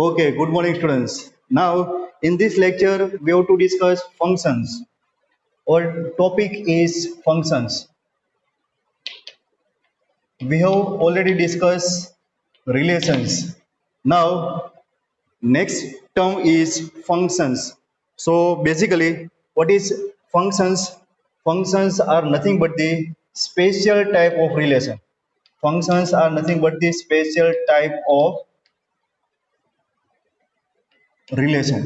Okay, good morning students. Now in this lecture we have to discuss functions. Our topic is functions. We have already discussed relations. Now next term is functions. So basically what is functions? Functions are nothing but the special type of relation. Functions are nothing but the special type of relation.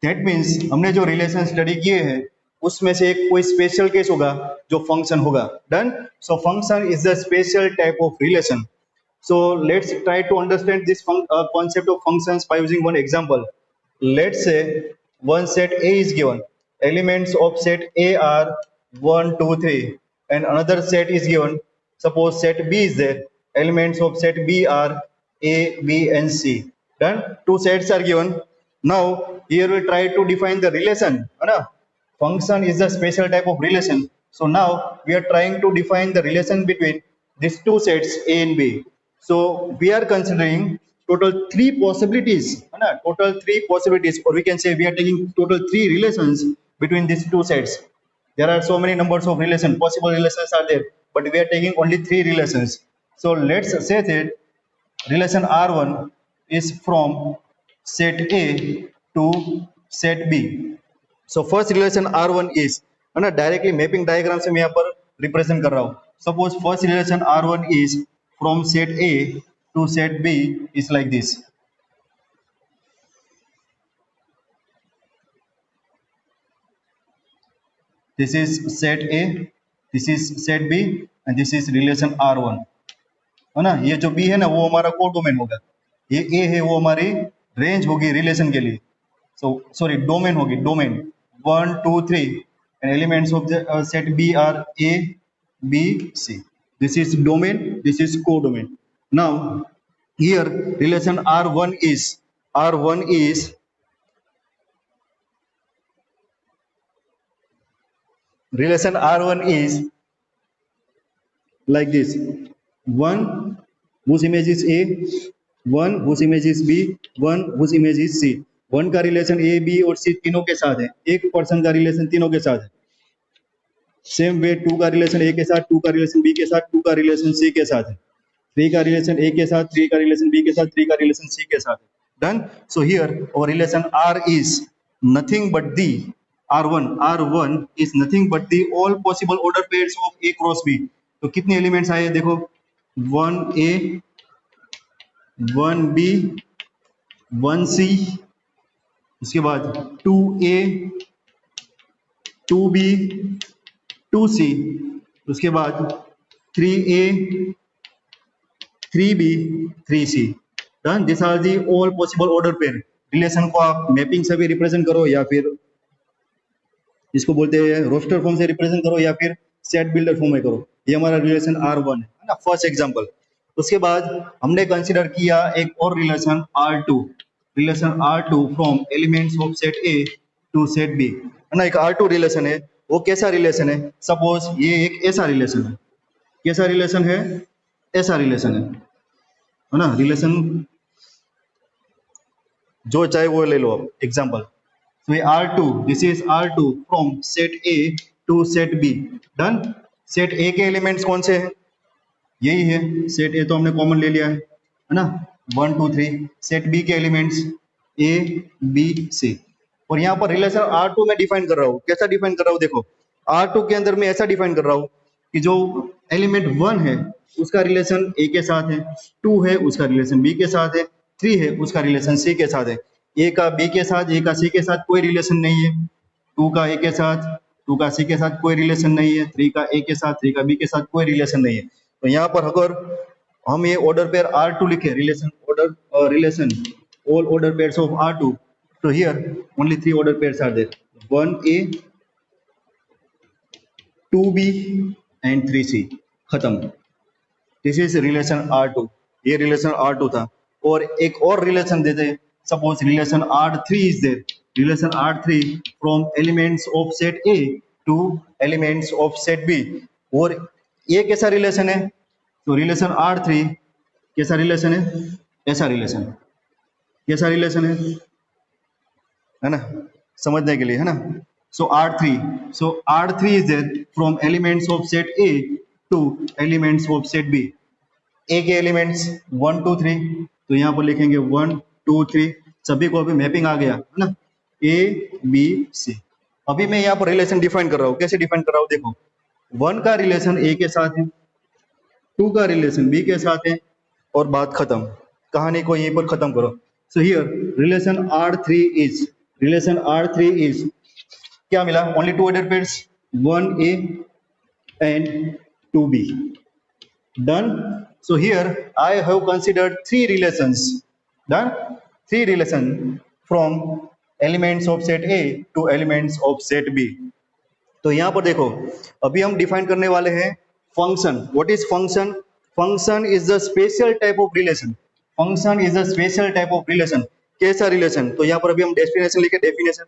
That means हमने जो relation study किए हैं उसमें से एक कोई special case होगा जो फंक्शन होगा done so function is the special type of relation so let's try to understand this concept of functions by using one example. Let's say one set A is given, elements of set A are 1 2 3, and another set is given, suppose set B is there, elements of set B are A B and C. Done, two sets are given. Now here we try to define the relation. Function is the special type of relation, so now we are trying to define the relation between these two sets A and B. So we are considering total three possibilities, or we can say we are taking total three relations between these two sets. There are so many numbers of relations, possible relations are there, but we are taking only three relations. So let's say that relation R1 is from set A to set B. So first relation R1 is, है ना, directly mapping diagram से मैं यहाँ पर represent कर रहा हूँ. Suppose first relation R1 is from set A to set B is like this. This is set A, this is set B, and this is relation R1. है ना, ये जो B है ना वो हमारा कोडोमेन होगा, ये A है वो हमारी रेंज होगी रिलेशन के लिए. So sorry, डोमेन होगी, domain 1 2 3, and elements of the set B are A B C. This is domain, this is codomain. Now here relation R1 is relation R1 is like this: 1 whose image is A, 1 whose image is B, 1 whose image is C. 1 का relation A B और C तीनों के साथ है, एक person का relation तीनों के साथ है. सेम वे 2 का रिलेशन A के साथ, 2 का रिलेशन B के साथ, 2 का रिलेशन C के साथ है, 3 का रिलेशन A के साथ, 3 का रिलेशन B के साथ, 3 का रिलेशन C के साथ है. Done. So here our relation R is nothing but the R1 is nothing but the all possible order pairs of A cross B. तो कितने एलिमेंट्स आए देखो, 1A 1B 1C, उसके बाद 2A 2B 2C, उसके बाद 3A 3B 3C. Done. This are the all possible order pair. Relation को आप मैपिंग से भी रिप्रेजेंट करो या फिर इसको बोलते हैं रोस्टर फॉर्म से रिप्रेजेंट करो या फिर सेट बिल्डर फॉर्म में करो. ये हमारा रिलेशन R1 है ना, फर्स्ट एग्जांपल. उसके बाद हमने कंसीडर किया एक और relation R2 from elements of set A to set B, है ना. एक R2 रिलेशन है, वो कैसा रिलेशन है? सपोज ये एक ऐसा रिलेशन है, कैसा रिलेशन है? ऐसा रिलेशन है ना. रिलेशन जो चाहे वो ले लो आप example. So R2, this is R2 from set A to set B. Done. Set A के एलिमेंट्स कौन से हैं? यही है, सेट A तो हमने कॉमन ले लिया है ना, 1 2 3. सेट B के एलिमेंट्स A B C. और यहाँ पर रिलेशन R2 में डिफाइन कर रहा हूँ. कैसा डिफाइन कर रहा हूँ देखो, R2 के अंदर मैं ऐसा डिफाइन कर रहा हूँ कि जो एलिमेंट 1 है उसका रिलेशन A के साथ है, 2 है उसका रिलेशन B के साथ है, 3 है उसका रिलेशन C के साथ है. A का B के साथ, A का C के साथ कोई रिलेशन नहीं है, 2 का A के साथ, 2 का C के साथ कोई रिलेशन नहीं है, 3 का A के साथ, 3 का B के साथ कोई रिलेशन नहीं है. तो यहाँ पर अगर हम ये ऑर्डर पेयर R2 लिखे, relation all order pairs of R2, तो here only 3 order pairs are there, 1A 2B and 3C. खत्म. This is relation R2. ये रिलेशन R2 था. और एक और रिलेशन देते हैं, suppose relation R3 is there. Relation R3 from elements of set A to elements of set B. और ये कैसा रिलेशन है? तो रिलेशन R3 कैसा रिलेशन है? ऐसा रिलेशन, कैसा रिलेशन है ना, समझने के लिए है ना। So R3, so R3 is there from elements of set A to elements of set b. A के एलिमेंट्स 1 2 3, तो यहाँ पर लिखेंगे 1 2 3, सभी को अभी मैपिंग आ गया है ना, ए बी सी। अभी मैं यहाँ पर रिलेशन डिफाइन कर रहा हूँ, कैसे डिफाइन कर रहा हूँ देखो, 1 का रिलेशन ए के साथ है, 2 का रिलेशन बी के साथ है, और बात खत्म, कहानी को यहीं पर खत्म करो। So here relation R3 is क्या मिला, only 2 ordered pairs, 1A and 2B. Done. So here I have considered 3 relations. Done. 3 relations from elements of set A to elements of set B. तो यहाँ पर देखो, अभी हम डिफाइन करने वाले हैं function. What is function? Function is the special type of relation. Function is the special type of relation. कैसा रिलेशन? तो यहाँ पर अभी हम डेफिनेशन लिखे, डेफिनेशन,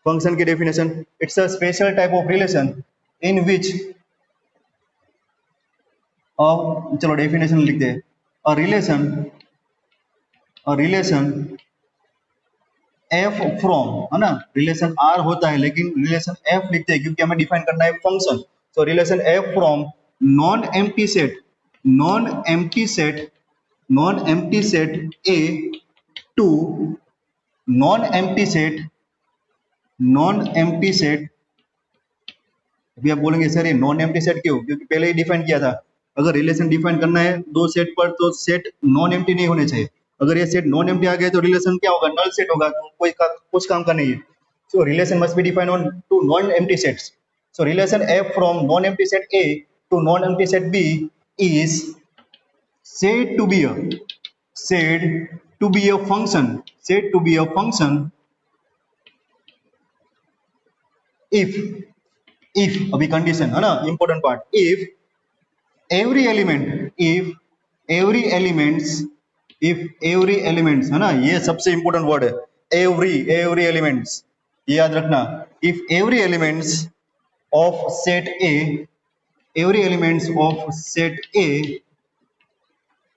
फंक्शन की definition, it's a special type of relation in which, चलो definition लिखते हैं, अ रिलेशन एफ फ्रॉम, है ना, रिलेशन आर होता है लेकिन रिलेशन एफ लिखते हैं क्योंकि हमें डिफाइन करना है function. So relation F from non empty set A to non empty set, अभी आप बोलेंगे सर ये नॉन एम्प्टी सेट क्यों? क्योंकि पहले ही डिफाइन किया था, अगर रिलेशन डिफाइन करना है दो सेट पर तो सेट नॉन एम्प्टी नहीं होने चाहिए। अगर ये सेट नॉन एम्प्टी आ गया तो रिलेशन क्या होगा? नल सेट होगा, तो कुछ काम का नहीं है। So relation must be defined on two non empty sets. So relation F from non empty set A to non empty set B is said to be a function if अभी condition है ना, important part, if every elements है ना, ये सबसे important word है, every elements, ये याद रखना, if every elements of set A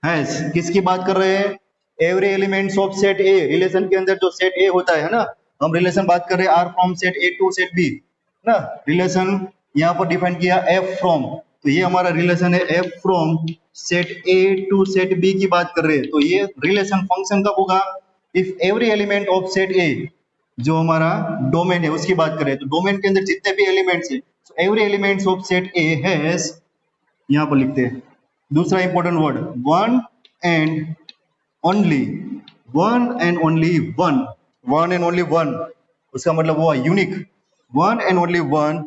has, किसकी बात कर रहे हैं? Every elements of set A, relation के अंदर जो सेट ए होता है ना, हम रिलेशन बात कर रहे हैं R from set A to set B ना, रिलेशन यहाँ पर डिफाइन किया एफ फ्रॉम, तो ये हमारा रिलेशन है F from set A to set B की बात कर रहे हैं। तो ये रिलेशन फंक्शन कब होगा? If every element of set ए, जो हमारा डोमेन है उसकी बात करें, तो डोमेन के अंदर जितने भी एलिमेंट्स है, so every elements of set A has, यहाँ पर लिखते हैं दूसरा important word, one and only one, उसका मतलब हुआ unique, one and only one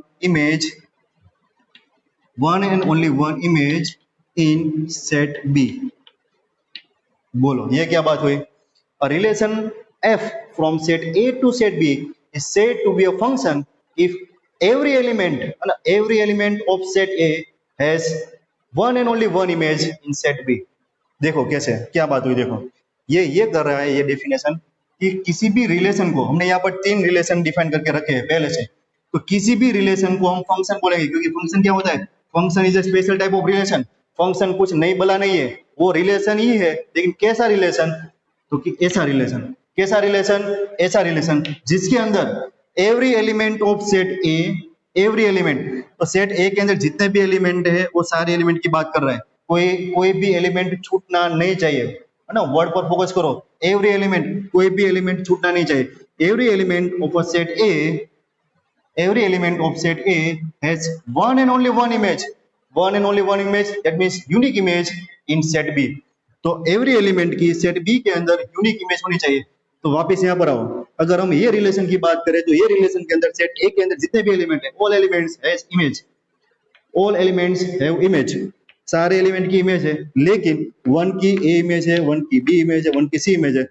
image in set B. बोलो ये क्या बात हुई? A relation F from set A to set B is said to be a function if every element of set A has one and only one image in set B. देखो कैसे, क्या बात हुई, देखो ये कर रहा है ये डेफिनेशन कि किसी भी रिलेशन को, हमने यहाँ पर 3 रिलेशन डिफाइन करके रखे हैं पहले से, तो किसी भी रिलेशन को हम फंक्शन बोलेंगे, क्योंकि फंक्शन क्या होता है? Function is a special type of relation. Function कुछ नहीं बला नहीं है, वो रिलेशन ही है, लेकिन कैसा रिलेशन? तो कि ऐसा रिलेशन, कैसा रिलेशन? ऐसा रिलेशन जिसके अंदर every element of set A, every element, तो सेट ए के अंदर जितने भी एलिमेंट है वो सारे एलिमेंट की बात कर रहे हैं, कोई भी एलिमेंट छूटना नहीं चाहिए, है ना, वर्ड पर फोकस करो, एवरी एलिमेंट, कोई भी एलिमेंट छूटना नहीं चाहिए। Every element of a set A, every element of set A has one and only one image, that means unique image in set B। तो every element की set B के अंदर unique image होनी चाहिए। तो वापस यहाँ पर आओ, अगर हम ये रिलेशन की बात करें तो ये रिलेशन के अंदर सेट A के अंदर जितने भी एलिमेंट है, all elements have image, सारे एलिमेंट की इमेज है, लेकिन 1 की A इमेज है, 1 की B इमेज है, 1 की C इमेज है,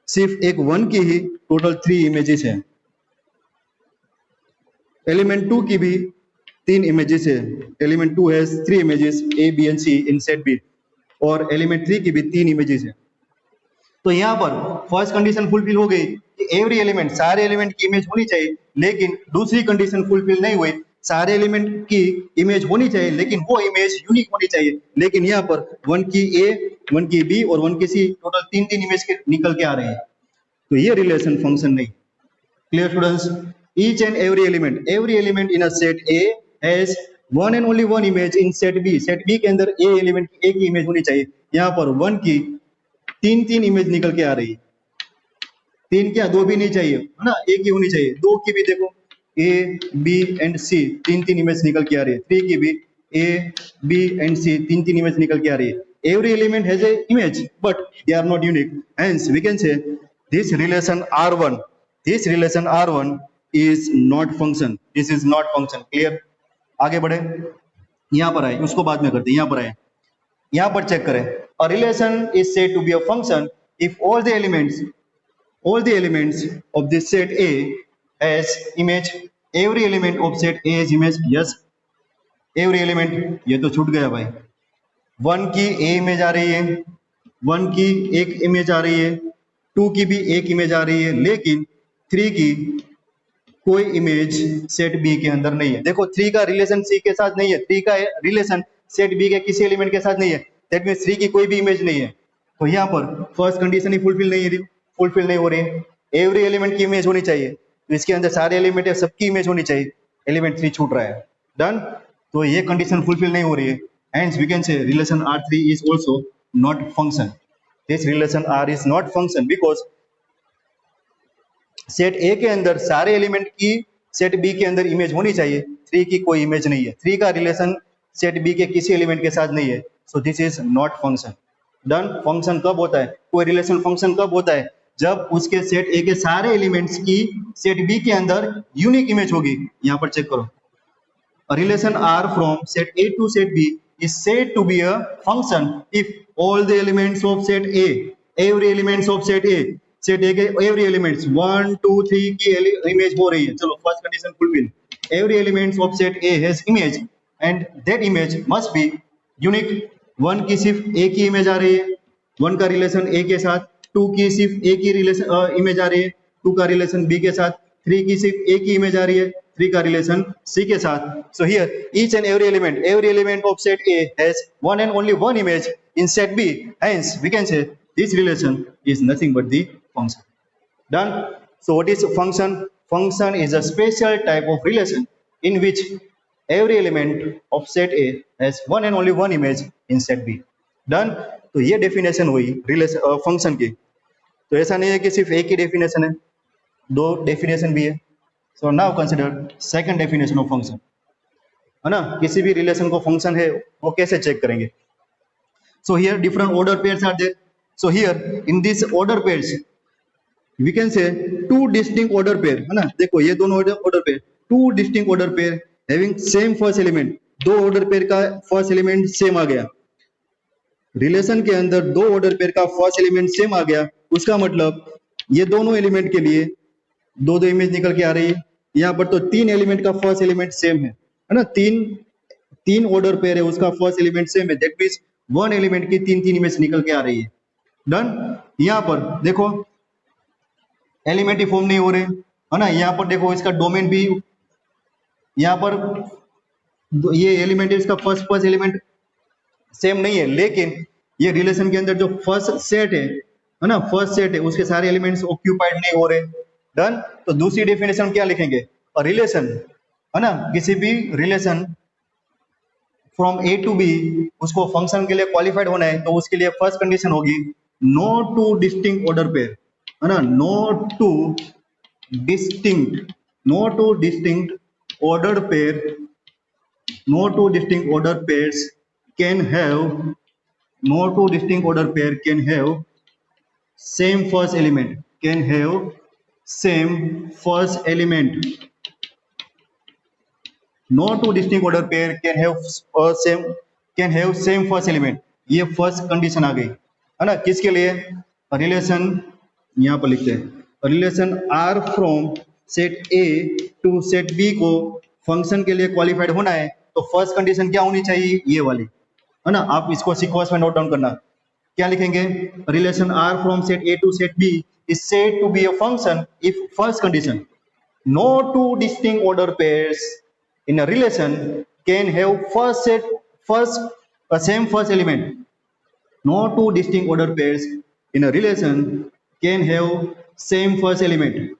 सिर्फ एक 1 की ही टोटल 3 इमेजेस है। एलिमेंट 2 की भी 3 इमेजेस है, element 2 has 3 images A, B and C in set B, और एलिमेंट 3 की भी 3 इमेजेस है। तो यहाँ पर फर्स्ट कंडीशन फुलफिल हो गई कि एवरी एलिमेंट, सारे एलिमेंट की इमेज होनी चाहिए, लेकिन दूसरी कंडीशन फुलफिल नहीं हुई सारे एलिमेंट की इमेज होनी चाहिए, लेकिन वो इमेज यूनिक होनी चाहिए। लेकिन यहाँ पर 1 की ए, 1 की बी और 1 की सी, टोटल 3 इमेज के निकल के आ रहे हैं, तो ये रिलेशन फंक्शन नहीं। Clear students? Each and every element in a set A has one and only one image in set B. Set B के अंदर ए एलिमेंट की एक ही इमेज होनी चाहिए। यहाँ पर 1 की 3 इमेज निकल के आ रही है। 3 क्या, 2 भी नहीं चाहिए, है ना, एक ही होनी चाहिए। 2 की भी देखो A, B and C 3 image निकल के आ रही है। 3 की भी A, B and C 3 image निकल के आ रही है। Every element has a image but they are not unique, hence we can say this relation R1 is not function. This is not function. Clear? आगे बढ़े, यहाँ पर आए, उसको बाद में करते हैं। यहाँ पर आए, यहाँ पर चेक करें। A relation is said to be a function if all the elements of this set A has image. Every element of set A has image. Yes, every element. ये तो छूट गया भाई। 1 की A इमेज आ रही है, 1 की एक इमेज आ रही है, 2 की भी एक इमेज आ रही है, लेकिन 3 की कोई इमेज सेट बी के अंदर नहीं है। देखो 3 का रिलेशन सी के साथ नहीं है, 3 का रिलेशन सेट बी के किसी एलिमेंट के साथ नहीं है। दैट मींस 3 की कोई भी इमेज नहीं है। तो यहाँ पर फर्स्ट कंडीशन ही फुलफिल नहीं हो रही है। एवरी एलिमेंट की इमेज होनी चाहिए, तो इसके अंदर सारे एलिमेंट है, सबकी इमेज होनी चाहिए। एलिमेंट 3 छूट रहा है। डन? तो ये कंडीशन फुलफिल नहीं हो रही है, hence we can say relation R3 is also not function. This relation R is not function because set A के अंदर सारे एलिमेंट की सेट बी के अंदर इमेज होनी चाहिए। 3 की कोई इमेज नहीं है, 3 का रिलेशन सेट बी के किसी एलिमेंट के साथ नहीं है, सो this is not function. Done? Function कब होता है, कोई रिलेशन फंक्शन कब होता है, जब उसके सेट ए के सारे एलिमेंट्स की सेट बी के अंदर यूनिक इमेज होगी। यहाँ पर चेक करो, a relation R from set A to set B is said to be a function if all the elements of set A, every elements of set A, set A के every elements 1, 2, 3 की image हो रही है। चलो first condition fulfil. every elements of set A has image and that image must be unique। 1 की सिर्फ एक ही image आ रही है, 1 का रिलेशन A के साथ, 2 की सिर्फ एक ही रिलेशन इमेज आ रही है, 2 का रिलेशन B के साथ, 3 की सिर्फ एक ही इमेज आ रही है, 3 का रिलेशन C के साथ। So here each and every element of set A has one and only one image in set B, hence we can say this relation is nothing but the function. Done? So what is function? Function is a special type of relation in which every element of set A has one and only one image in set B. Done? तो ये definition हुई relation function की। तो ऐसा नहीं है कि सिर्फ एक ही डेफिनेशन है, 2 डेफिनेशन भी है। So now consider second definition of function, है ना। किसी भी रिलेशन को फंक्शन है वो कैसे चेक करेंगे। So here different order pairs are there. So here in this order pairs we can say 2 distinct order pair, है ना। देखो ये दोनों order pair, 2 distinct order pair having same first element, 2 order pair का first element same आ गया। Relation के अंदर 2 order pair का फर्स्ट एलिमेंट सेम आ गया, उसका मतलब ये दोनों एलिमेंट के लिए 2 इमेज निकल के आ रही है। यहाँ पर तो 3 एलिमेंट का फर्स्ट एलिमेंट सेम है ना। 3 ऑर्डर पेयर है, उसका फर्स्ट एलिमेंट सेम है, दैट मींस 1 एलिमेंट की 3 इमेज निकल के आ रही है। डन? यहाँ पर देखो एलिमेंट ही फॉर्म नहीं हो रहे, है ना। यहाँ पर देखो इसका डोमेन भी, यहाँ पर ये एलिमेंट है, इसका फर्स्ट एलिमेंट सेम नहीं है, लेकिन ये रिलेशन के अंदर जो फर्स्ट सेट है ना, फर्स्ट सेट है, उसके सारे एलिमेंट्स ऑक्यूपाइड नहीं हो रहे। डन? तो दूसरी डेफिनेशन क्या लिखेंगे, और रिलेशन, है ना, किसी भी relation from A to B उसको फंक्शन के लिए क्वालिफाइड होना है, तो उसके लिए फर्स्ट कंडीशन होगी नो 2 डिस्टिंक्ट ऑर्डर पेयर, है ना। No two distinct order pair, no two distinct order pairs can have same first element, no two distinct order pair can have same first element। ये first condition आ गई, है ना। किसके लिए? Relation, यहाँ पर लिखते हैं relation R from set A to set B को फंक्शन के लिए क्वालिफाइड होना है, तो फर्स्ट कंडीशन क्या होनी चाहिए, ये वाली, है ना। आप इसको सीक्वेंस में नोट डाउन करना। क्या लिखेंगे? Relation R from set A to set B is said to be a function if first condition no two distinct order pairs in a relation can have same first element. No two distinct order pairs in a relation can have same first element.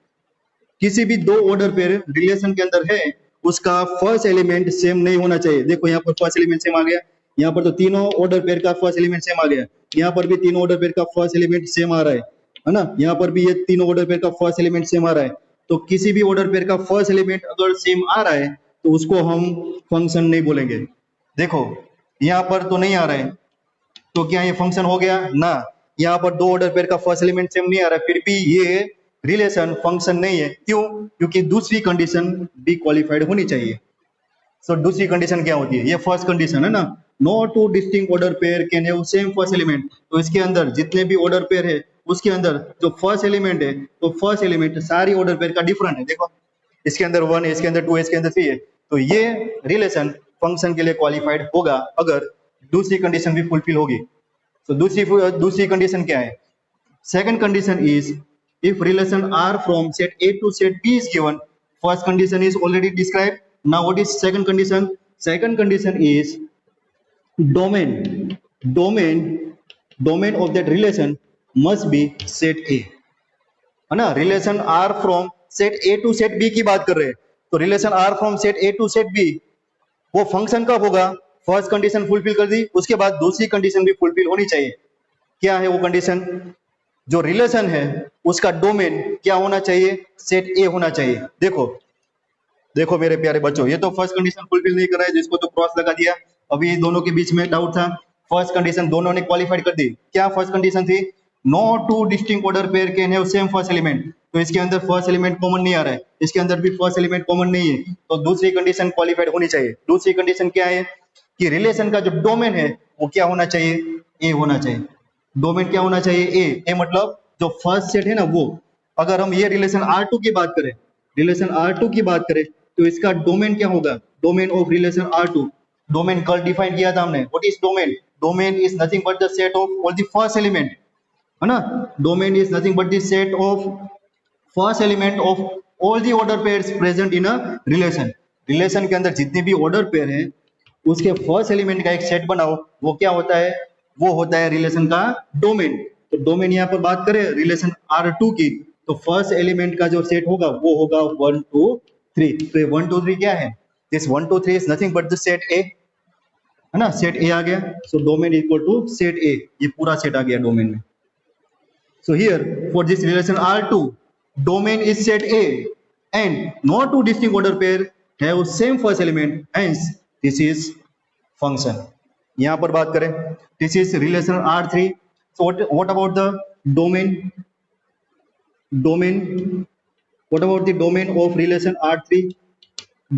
किसी भी दो order pair relation के अंदर है, उसका first element same नहीं होना चाहिए. देखो यहाँ पर फर्स्ट एलिमेंट सेम आ गया, यहाँ पर तो तीनों ऑर्डर पेयर का फर्स्ट एलिमेंट सेम आ गया, यहाँ पर भी तीनों ऑर्डर पेयर का फर्स्ट एलिमेंट सेम आ रहा है ना, यहाँ पर भी ये तीनों ऑर्डर पेयर का फर्स्ट एलिमेंट सेम आ रहा है. तो किसी भी ऑर्डर पेयर का फर्स्ट एलिमेंट अगर सेम आ रहा है तो उसको हम फंक्शन नहीं बोलेंगे. देखो यहाँ पर तो नहीं आ रहा है, तो क्या ये फंक्शन हो गया ना. यहाँ पर दो ऑर्डर पेयर का फर्स्ट एलिमेंट सेम नहीं आ रहा है, फिर भी ये रिलेशन फंक्शन नहीं है. क्यों? क्योंकि दूसरी कंडीशन भी क्वालिफाइड होनी चाहिए. सो दूसरी कंडीशन क्या होती है? ये फर्स्ट कंडीशन है ना, no two distinct order pair can have same first element. तो इसके अंदर जितने भी ऑर्डर पेयर है उसके अंदर जो फर्स्ट एलिमेंट है, तो फर्स्ट एलिमेंट सारी ऑर्डर पेयर का डिफरेंट है. देखो इसके अंदर 1 है, इसके अंदर 2 है, इसके अंदर 3 है. तो ये रिलेशन फंक्शन के लिए क्वालिफाइड होगा अगर दूसरी कंडीशन भी फुलफिल होगी. तो दूसरी कंडीशन क्या है? Second condition is if relation R from set A to set B is given. First condition is already described. Now what is second condition? Second condition is domain of that relation must be set A, है ना. Relation R from set A to set B की बात कर रहे हैं, तो relation R from set A to set B वो function कब होगा? फर्स्ट कंडीशन फुलफिल कर दी, उसके बाद दूसरी कंडीशन भी फुलफिल होनी चाहिए. क्या है वो कंडीशन? जो रिलेशन है उसका डोमेन क्या होना चाहिए? सेट ए होना चाहिए. देखो मेरे प्यारे बच्चों, ये तो फर्स्ट कंडीशन फुलफिल नहीं कर रहा है, जिसको तो क्रॉस लगा दिया. अभी दोनों के बीच में डाउट था. फर्स्ट कंडीशन दोनों ने क्वालिफाइड कर दी. क्या फर्स्ट कंडीशन थी? No two distinct order pair can have same first element. तो इसके अंदर फर्स्ट एलिमेंट कॉमन नहीं आ रहा है, इसके अंदर भी फर्स्ट एलिमेंट कॉमन नहीं है, तो दूसरी कंडीशन क्वालिफाइड होनी चाहिए. दूसरी कंडीशन क्या है कि रिलेशन का जो डोमेन है वो क्या होना चाहिए? ए होना चाहिए. डोमेन क्या होना चाहिए? ए मतलब जो फर्स्ट सेट है ना वो. अगर हम ये रिलेशन R2 की बात करें, तो इसका डोमेन क्या होगा? Domain of relation R2. Domain कल डिफाइन किया था हमने. What is domain? Domain is nothing but the set of all the first element, है ना. Domain is nothing but the set of first element of all the order pairs present in a relation. Relation के अंदर जितने भी order pair हैं उसके first element का एक सेट बनाओ, वो क्या होता है? वो होता है रिलेशन का डोमेन. तो डोमेन यहाँ पर बात करें रिलेशन R2 की, तो फर्स्ट एलिमेंट का जो सेट होगा वो होगा 1 2 3. तो ये 1 2 3 क्या है? This 1 2 3 is nothing but the set A, है ना. सेट ए आ गया, so domain equal to set A. ये पूरा सेट आ गया डोमेन में. So here for this relation R2 domain is set A and no two distinct order pair have same first element, hence this is function. यहाँ पर बात करें, this is relation R3. So what about the domain? What about the domain of relation R3?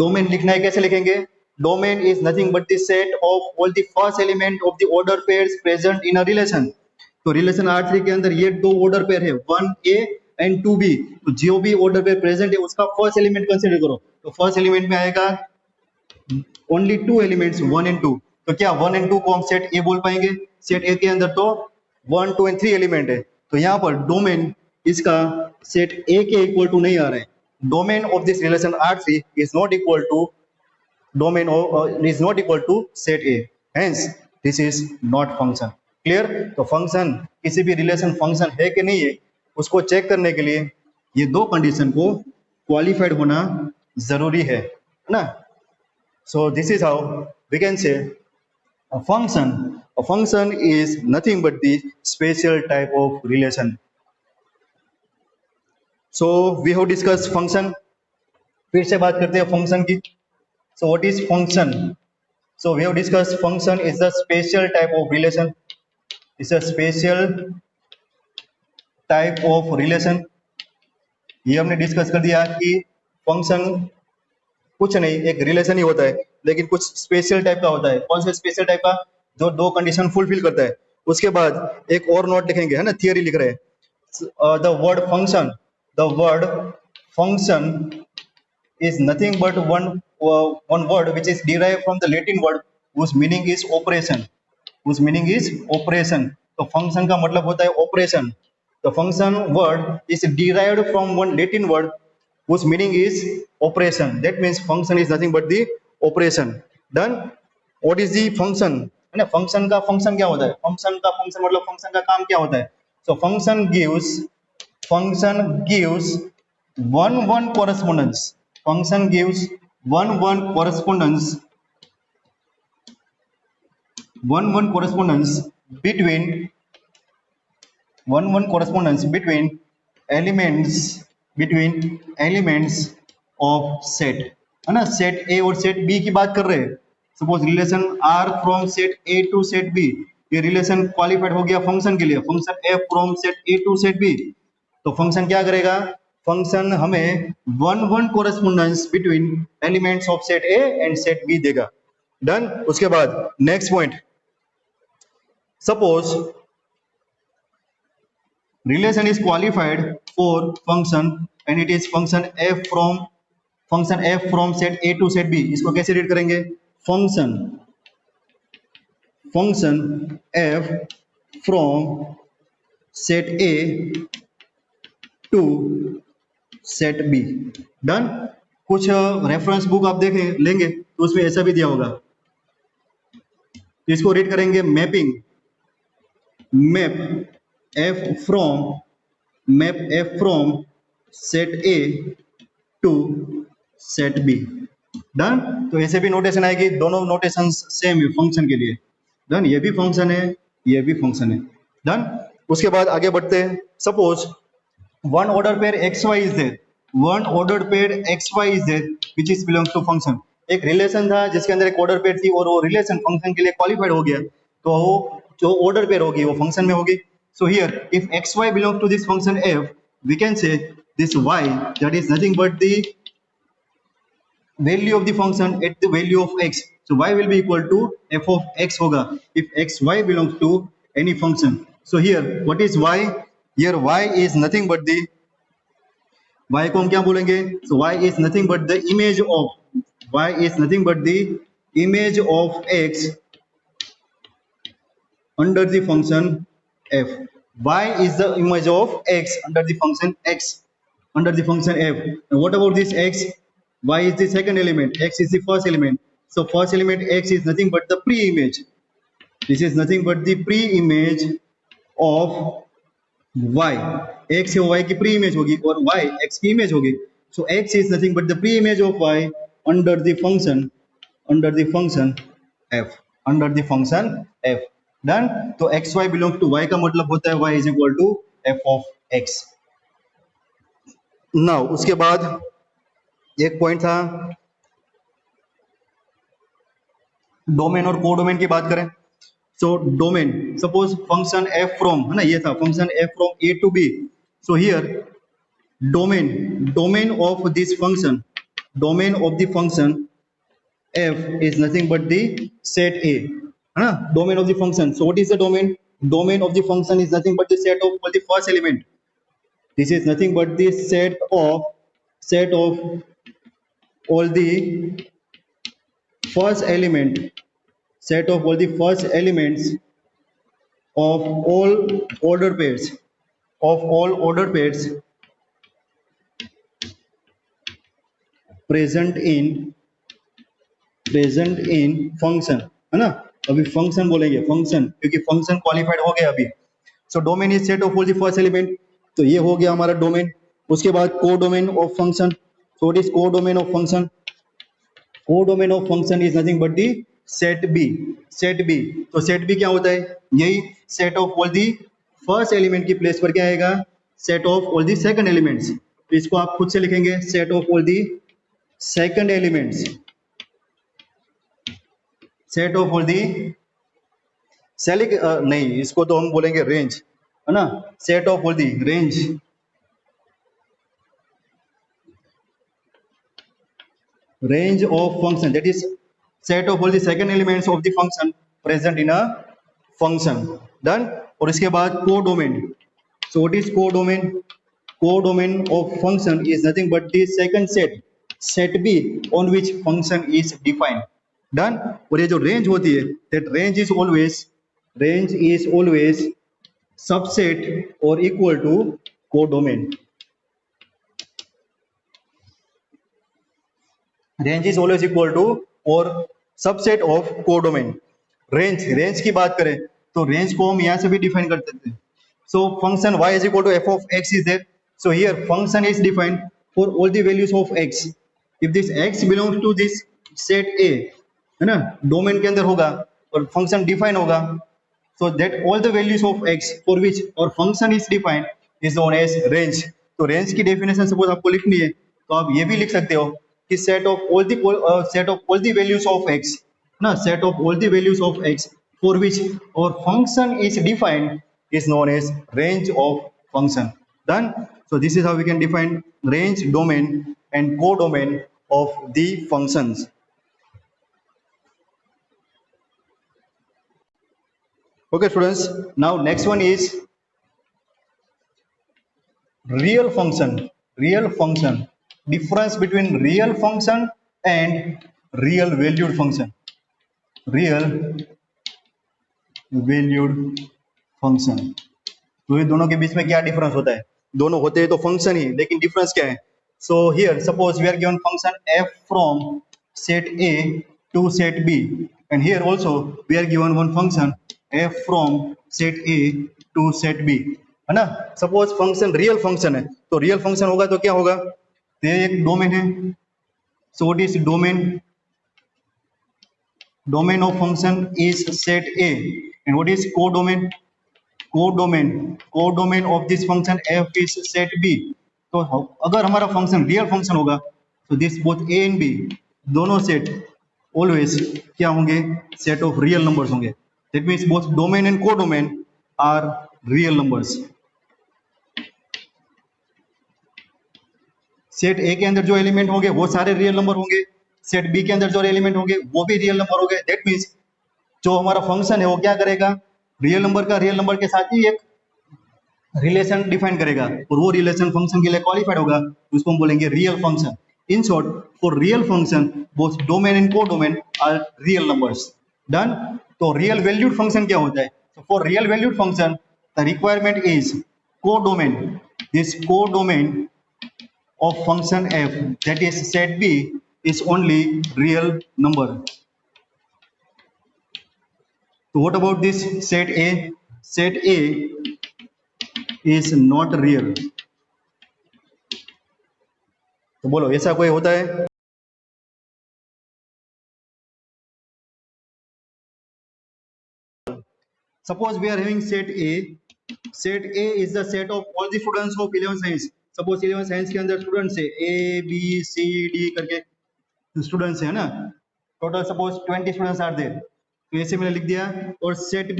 Domain लिखना है, कैसे लिखेंगे? Domain is nothing but the set of all the first element of the order pairs present in a relation. तो relation R3 के अंदर ये दो order pair है 1A and 2B. तो जो भी ऑर्डर पेयर प्रेजेंट है उसका फर्स्ट एलिमेंट कंसीडर करो. तो फर्स्ट एलिमेंट में आएगा ओनली 2 एलिमेंट्स 1 and 2. तो क्या 1 and 2 को हम सेट ए बोल पाएंगे? सेट ए के अंदर तो 1 2 and 3 एलिमेंट है, तो यहाँ पर डोमेन इसका सेट ए के इक्वल टू नहीं आ रहा है. Domain of this relation R3 is not equal to set A, hence this is not function. Clear? तो फंक्शन, किसी भी रिलेशन फंक्शन है कि नहीं है उसको चेक करने के लिए ये दो कंडीशन को क्वालिफाइड होना जरूरी है ना. So this is how we can say a function is nothing but the special type of relation. So we have discussed function. फिर से बात करते हैं function की. So what is function? So we have discussed function is the special type of relation. It's a special type of relation. ये हमने discuss कर दिया कि फंक्शन कुछ नहीं, एक रिलेशन ही होता है, लेकिन कुछ स्पेशल टाइप का होता है. कौन से स्पेशल टाइप का? जो दो कंडीशन फुलफिल करता है. उसके बाद एक और नोट लिखेंगे, है ना, थियरी लिख रहे हैं. The word function is nothing but one word which is derived from the Latin word whose meaning is operation. तो फंक्शन का मतलब होता है operation. The function word is derived from one Latin word whose meaning is operation. That means function is nothing but the operation. Done. What is the function? है ना, function का function क्या होता है? फंक्शन का फंक्शन मतलब function का काम क्या होता है? So function gives one correspondence. Function gives one correspondence between elements of set, है ना. सेट ए और सेट बी की बात कर रहे हैं. Suppose relation R from set A to set B, ये रिलेशन क्वालिफाइड हो गया फंक्शन के लिए. Function F from set A to set B, तो फंक्शन क्या करेगा? फंक्शन हमें one correspondence between elements of set A and set B देगा. डन. उसके बाद next point, suppose relation is qualified for function and it is function f from set a to set b. इसको कैसे read करेंगे? function f from set a to set b. Done. कुछ reference book आप देखें लेंगे तो उसमें ऐसा भी दिया होगा. इसको रीड करेंगे mapping map f from set a to set b. Done. तो ऐसे भी नोटेशन आएगी. दोनों नोटेशन सेम है फंक्शन के लिए. डन. ये भी फंक्शन है, ये भी फंक्शन है. डन. उसके बाद आगे बढ़ते हैं. Suppose one order pair xy is there, which is belongs to function. एक रिलेशन था जिसके अंदर एक ऑर्डर पेयर थी और वो रिलेशन फंक्शन के लिए क्वालिफाइड हो गया, तो वो जो ऑर्डर पेयर होगी वो फंक्शन में होगी. So here, if xy belongs to this function f, we can say this y, that is nothing but the value of the function at the value of x. So y will be equal to f of x होगा if xy belongs to any function. So here, what is y? Here y is nothing but the, y को हम क्या बोलेंगे? So y is nothing but the image of x under the function f. Y is the image of x under the function x, under the function f. And what about this x? Y is the second element, x is the first element. So first element x is nothing but the pre-image. This is nothing but the pre-image of y. x है y की pre-image होगी और y x की image होगी. So x is nothing but the pre-image of y under the function f. Done. तो x y belong to y का मतलब होता है y is equal to f of x. Now उसके बाद एक पॉइंट था डोमेन और कोडोमेन की बात करें. So domain, suppose function F from, है ना, ये था function F from A to B. So here domain of this function, domain of the function F is nothing but the set A, है ना. Domain of the function. So what is the domain? Domain of the function is nothing but the set of all the first element. This is nothing but the set of all the first element, set of all the first elements of all order pairs present in function, है ना. अभी function बोलेंगे, function, क्योंकि function qualified हो गया अभी. So domain is set of all the first element. तो ये हो गया हमारा डोमेन. उसके बाद codomain of function. So what is codomain of function? Codomain of function is nothing but the set B. तो set B क्या होता है? यही set of all the first element की प्लेस पर क्या आएगा? Set of all the second elements. तो इसको आप खुद से लिखेंगे set of all the second elements. Set of all the नहीं, इसको तो हम बोलेंगे range, है ना. Set of all the range of function, that is set of all the second elements of the function present in a function. Done. और इसके बाद codomain. So what is codomain? Codomain of function is nothing but the second set B on which function is defined. Done. और ये जो range होती है, that range is always subset or equal to codomain. Range is always equal to और subset of codomain. Range की बात करें तो रेंज को हम यहाँ से भी डिफाइन कर सकते हैं। So function y is equal to f of x is there, so here function is defined for all the values of x। If this x belongs to this set A, है ना, domain के अंदर होगा और function define होगा, so that all the values of x for which our function is defined is known as range। तो range की definition suppose आपको लिखनी है तो आप ये भी लिख सकते हो कि set of all the values of x, ना, set of all the values of x for which our function is defined is known as range of function। Done? So this is how we can define range, domain and codomain of the functions। Okay students, now next one is real function। Difference between real function and real valued function। real valued function, तो ये दोनों के बीच में क्या difference होता है? दोनों होते हैं तो फंक्शन ही, लेकिन डिफरेंस क्या है? So here suppose we are given function f from set A to set B, and here also we are given one function f from set A to set B, है ना। Suppose function real function है तो real function होगा तो क्या होगा? तो ये एक डोमेन है, सो what is domain of function is set A, and what is codomain of this function f is set B। तो अगर हमारा फंक्शन रियल फंक्शन होगा तो this both A and B दोनों सेट ऑलवेज क्या होंगे? सेट ऑफ रियल नंबर्स होंगे। That means both domain and codomain are real numbers। Set A के अंदर जो एलिमेंट होंगे वो सारे रियल नंबर होंगे, सेट B के अंदर जो एलिमेंट होंगे वो भी रियल नंबर होंगे। दैट मींस जो हमारा फंक्शन है वो क्या करेगा? रियल नंबर के साथ ही एक रिलेशन डिफाइन करेगा और वो रिलेशन फंक्शन के लिए क्वालिफाइड होगा, उसको हम बोलेंगे real function. In short, for real function both domain and codomain are real numbers. Done? तो रियल वैल्यूड फंक्शन क्या होता है? For real valued function the requirement is codomain. This codomain of function f, that is set B, is only real number। So what about this set A? Set A is not real। तो बोलो ऐसा कोई होता है? Suppose we are having set A। Set A is the set of all the students of 11th science। Suppose 11th science के अंदर students है A B C D करके स्टूडेंट्स है ना, total suppose 20 students are there, तो ऐसे मैंने लिख दिया। और सेट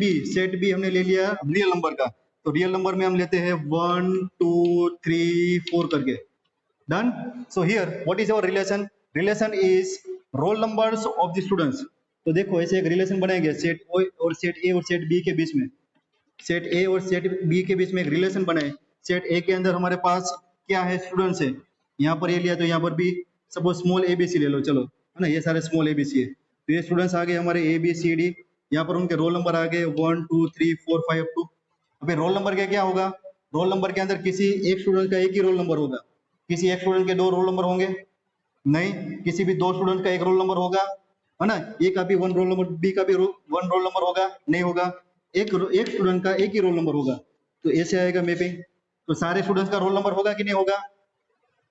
बी हमने ले लिया रियल नंबर का, तो रियल नंबर में हम लेते हैं 1 2 3 4 करके। Done? So here what is our relation? Relation is roll numbers of the students. तो देखो ऐसे एक रिलेशन बनाएंगे सेट ओ और सेट ए और सेट बी के बीच में, सेट ए और सेट बी के बीच में एक रिलेशन बनाए। सेट ए के अंदर हमारे पास क्या है? स्टूडेंट्स है, यहाँ पर ये लिया तो यहाँ पर भी suppose small a b c ले लो, चलो, है ना, ये सारे स्मॉल ए बी सी है, तो ये स्टूडेंट्स आ गए हमारे ए बी सी डी, यहाँ पर उनके रोल नंबर आ गए 1 2 3 4 5 2। अभी रोल नंबर का क्या होगा? रोल नंबर के अंदर किसी एक स्टूडेंट का एक ही रोल नंबर होगा, किसी एक स्टूडेंट के दो रोल नंबर होंगे? नहीं, किसी भी दो स्टूडेंट का एक रोल नंबर होगा, है ना, ए का भी वन रोल नंबर, बी का भी वन रोल नंबर होगा? नहीं होगा, एक स्टूडेंट का एक ही रोल नंबर होगा, तो ऐसे आएगा मैपिंग। तो सारे स्टूडेंट्स का रोल नंबर होगा कि नहीं होगा?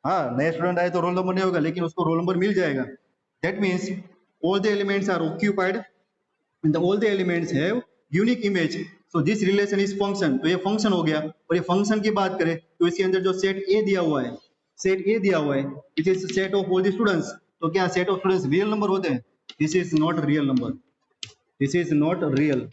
हाँ, नए स्टूडेंट आए तो रोल नंबर नहीं होगा, लेकिन उसको रोल नंबर मिल जाएगा। That means all the elements are occupied and all the elements have unique image। so this relation is function। तो ये फंक्शन हो गया। और ये फंक्शन की बात करें तो इसके अंदर जो सेट ए दिया हुआ है, सेट ए दिया हुआ है, it is set of all the students. तो क्या set of students real number होते हैं? This is not real number, this is not real.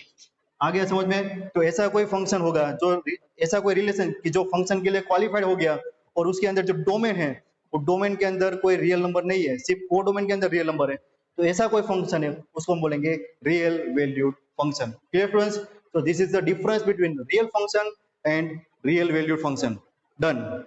आ गया समझ में? तो ऐसा कोई फंक्शन होगा जो ऐसा कोई रिलेशन कि जो फंक्शन के लिए क्वालिफाइड हो गया और उसके अंदर जो डोमेन है वो डोमेन के अंदर कोई रियल नंबर नहीं है, सिर्फ वो डोमेन के अंदर रियल नंबर है, तो ऐसा कोई फंक्शन है उसको हम बोलेंगे real valued function. Clear students? तो this is the difference between real function and real valued function. Done?